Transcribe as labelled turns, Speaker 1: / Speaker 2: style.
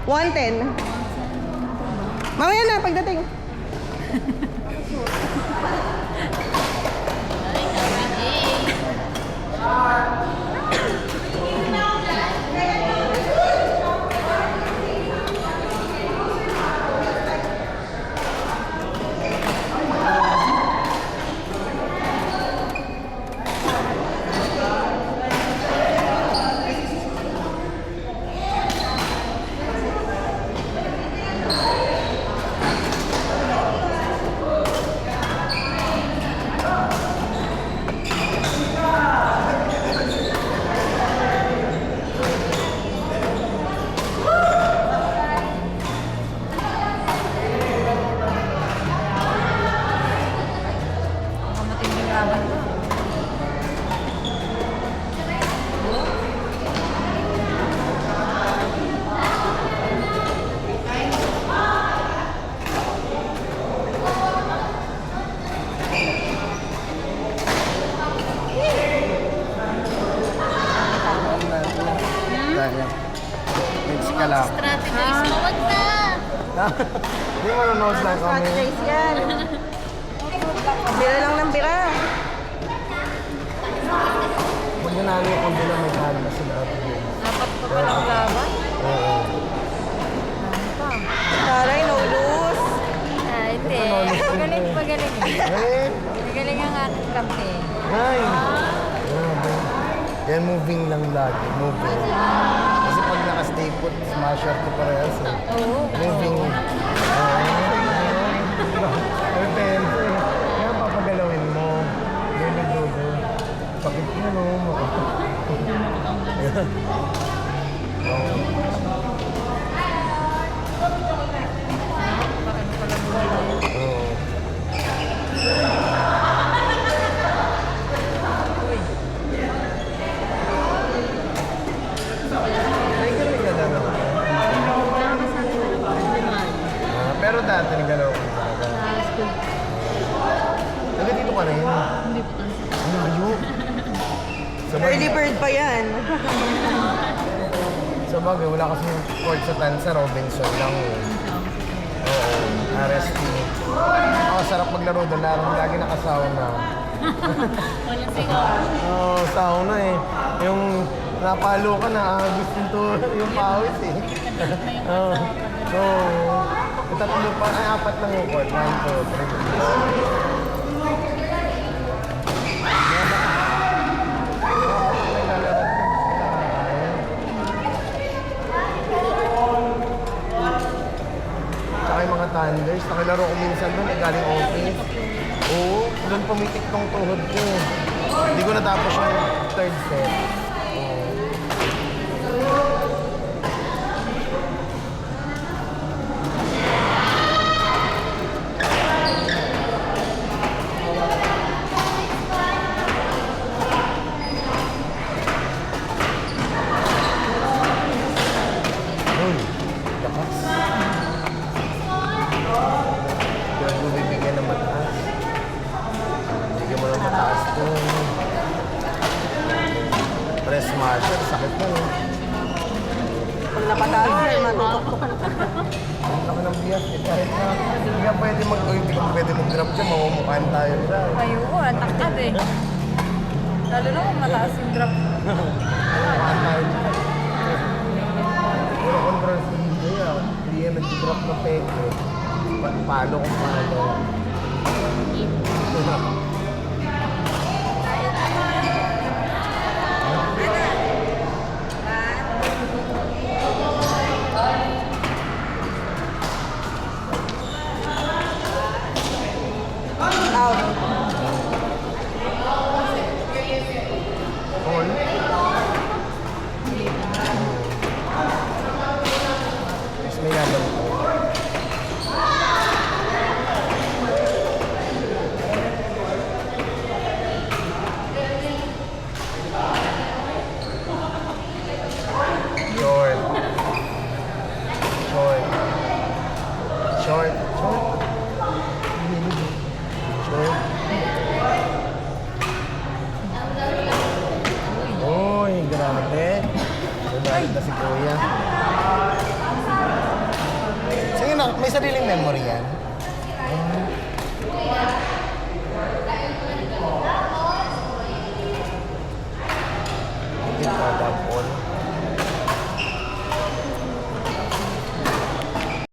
Speaker 1: 110. Mamaya na, pagdating.
Speaker 2: Mix ka lang.
Speaker 3: Strategies mo, wag na.
Speaker 2: Hindi mo nanonood lang kami.
Speaker 1: Strategize yan. Bira lang ng bira.
Speaker 2: Pag nanalo kung doon na may kano na sila.
Speaker 3: Dapat pa palang laban.
Speaker 2: Oo.
Speaker 1: Taray, no lose.
Speaker 3: Ah, hindi. Magaling.
Speaker 2: Eh,
Speaker 3: Magaling ang aking kampi.
Speaker 2: ay. Grabe. Yan, moving lang lagi. Moving. Kasi pag naka-stay put, smasher ko parehas eh.
Speaker 3: Oo.
Speaker 2: Moving. Depende. Kaya papagalawin mo. Ganyan dudo. Pakit mo mo. Oo. Ay, galing ka na naman. Pero dati nagalaw ko talaga. Taga dito ka rin.
Speaker 3: Hindi po tansi.
Speaker 2: Layo.
Speaker 1: Early bird pa yan.
Speaker 2: Sa bagay, wala kasi court sa Tansa, Robinson lang eh. Oo, RST. Ako, sarap maglaro doon. Lagi nakasauna.
Speaker 3: Walang sigaw.
Speaker 2: Oo, sauna eh. Yung napalo ka na, gusto yung pawis eh. Oo. So, tatlo pa, ay apat lang yung court. 1, 2, 3. Tsaka yung mga Thunders, nakilaro ko minsan doon, galing office. Oo, doon pumitik tong tuhod ko. Hindi ko natapos yung third set. Uy, lakas. Diyan mo bibigyan ng mataas. Bigyan mo ng mataas to. Press smasher, sakit na eh.
Speaker 1: Pag napataas yan, matutok ka na.
Speaker 2: Ang laki ng bias eh. Kahit na hindi ka pwede hindi ka pwede mag-drop dyan, mamumukhaan tayo dyan.
Speaker 3: Ayoko, ang takad eh. Lalo na kung mataas yung drop.
Speaker 2: Mamumukhaan tayo dyan. Pero control sa DJ ah. Hindi yan nag-drop ng peke. Palo kung paano.
Speaker 1: Out.
Speaker 2: All. Mas may laban ko. Short. Short. Short. Short. Short. Uy, grabe. Grabe na si Kuya. sariling memory yan.